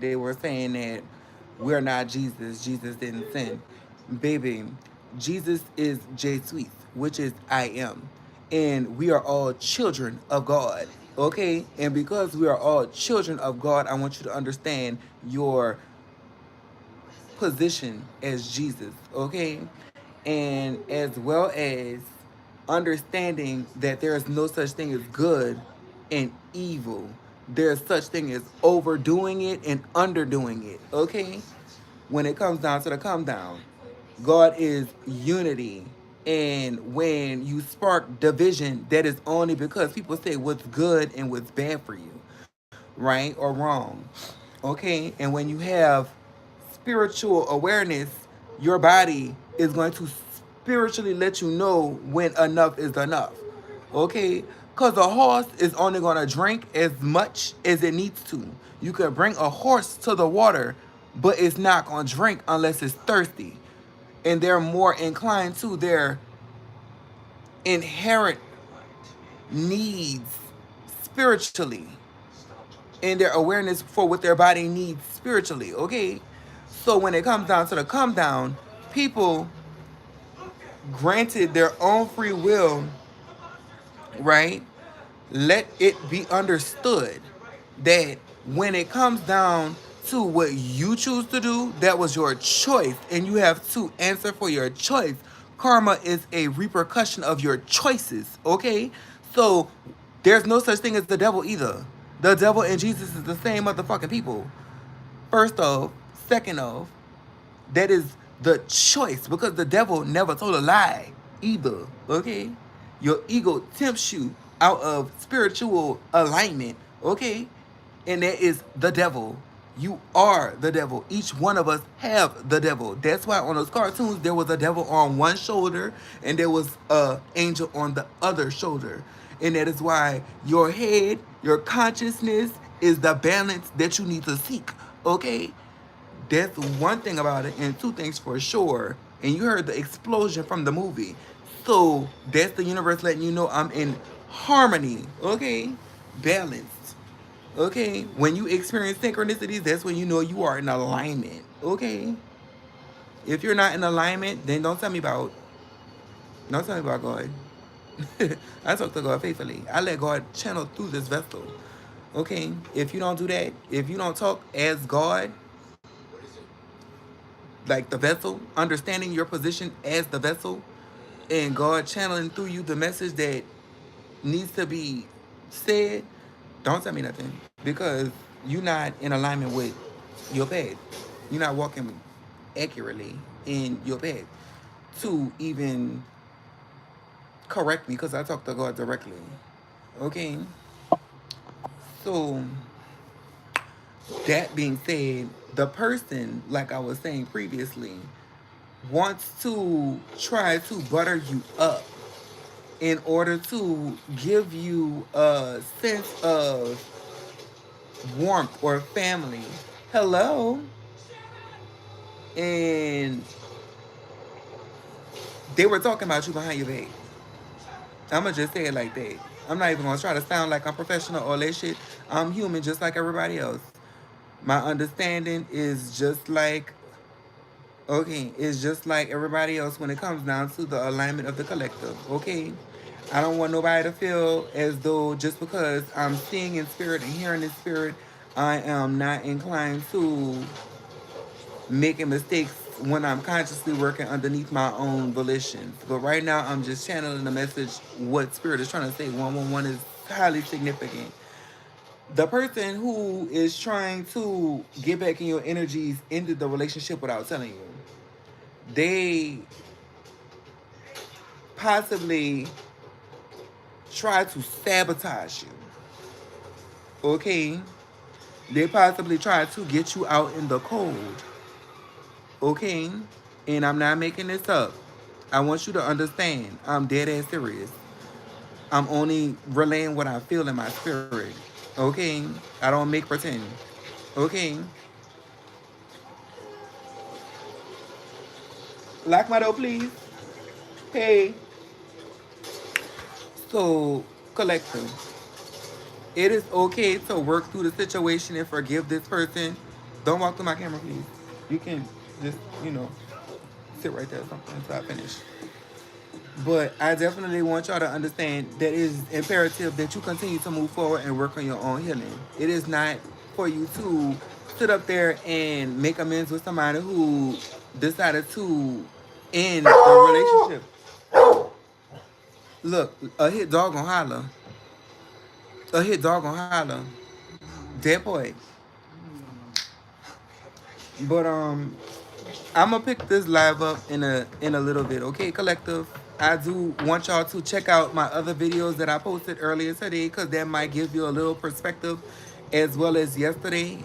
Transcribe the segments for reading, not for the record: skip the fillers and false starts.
they were saying that we're not Jesus. Jesus didn't sin. Baby, Jesus is J Sweet, which is I am. And we are all children of God. Okay? And because we are all children of God, I want you to understand your position as Jesus. Okay? And as well as understanding that there is no such thing as good and evil. There's such thing as overdoing it and underdoing it. Okay? When it comes down to the come down, God is unity. And when you spark division, that is only because people say what's good and what's bad for you, right or wrong. Okay? And when you have spiritual awareness, your body is going to spiritually let you know when enough is enough. Okay? Because a horse is only going to drink as much as it needs to. You can bring a horse to the water, but it's not going to drink unless it's thirsty. And they're more inclined to their inherent needs spiritually and their awareness for what their body needs spiritually. Okay? So when it comes down to the come down, people granted their own free will, right? Let it be understood that when it comes down to what you choose to do, that was your choice, and you have to answer for your choice. Karma is a repercussion of your choices, okay? So there's no such thing as the devil either. The devil and Jesus is the same motherfucking people. First off, second off, that is the choice because the devil never told a lie either. Okay? Your ego tempts you out of spiritual alignment. Okay? And that is the devil. You are the devil. Each one of us have the devil. That's why on those cartoons there was a devil on one shoulder and there was a angel on the other shoulder. And that is why your head, your consciousness is the balance that you need to seek. Okay? That's one thing about it, and two things for sure. And you heard the explosion from the movie. So that's the universe letting you know I'm in harmony, okay? Balanced, okay? When you experience synchronicities, that's when you know you are in alignment, okay? If you're not in alignment, then don't tell me about God. I talk to God faithfully. I let God channel through this vessel. Okay? If you don't do that, if you don't talk as God, like the vessel, understanding your position as the vessel, and God channeling through you the message that needs to be said, don't tell me nothing because you're not in alignment with your path. You're not walking accurately in your path to even correct me because I talk to God directly. Okay, so that being said, the person, like I was saying previously, wants to try to butter you up in order to give you a sense of warmth or family. Hello. And they were talking about you behind your back. I'm going to just say it like that. I'm not even going to try to sound like I'm professional or that shit. I'm human just like everybody else. My understanding is just like, okay, it's just like everybody else when it comes down to the alignment of the collective, okay? I don't want nobody to feel as though just because I'm seeing in spirit and hearing in spirit, I am not inclined to making mistakes when I'm consciously working underneath my own volitions. But right now, I'm just channeling the message what spirit is trying to say. 111 is highly significant. The person who is trying to get back in your energies ended the relationship without telling you. They possibly try to sabotage you. Okay? They possibly try to get you out in the cold. Okay? And I'm not making this up. I want you to understand. I'm dead ass serious. I'm only relaying what I feel in my spirit. Okay? I don't make pretend. Okay? Lock my door, please. Hey. So, collective. It is okay to work through the situation and forgive this person Don't walk through my camera, please. You can just, sit right there or something until I finish. But I definitely want y'all to understand that it is imperative that you continue to move forward and work on your own healing. It is not for you to sit up there and make amends with somebody who decided to end the relationship. Look, a hit dog gonna holler. A hit dog gonna holler. Dead boy. But I'm gonna pick this live up in a little bit, okay, collective. I do want y'all to check out my other videos that I posted earlier today, because that might give you a little perspective, as well as yesterday,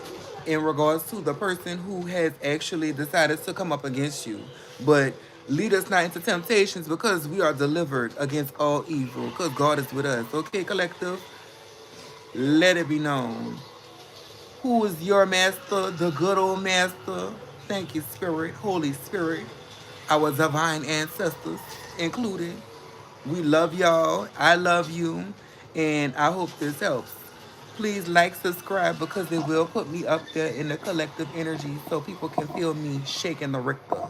in regards to the person who has actually decided to come up against you. But lead us not into temptations, because we are delivered against all evil, because God is with us. Okay, collective, let it be known. Who is your master, the good old master? Thank you, Spirit, Holy Spirit, our divine ancestors included. We love y'all. I love you. And I hope this helps. Please like, subscribe, because it will put me up there in the collective energy so people can feel me shaking the Richter.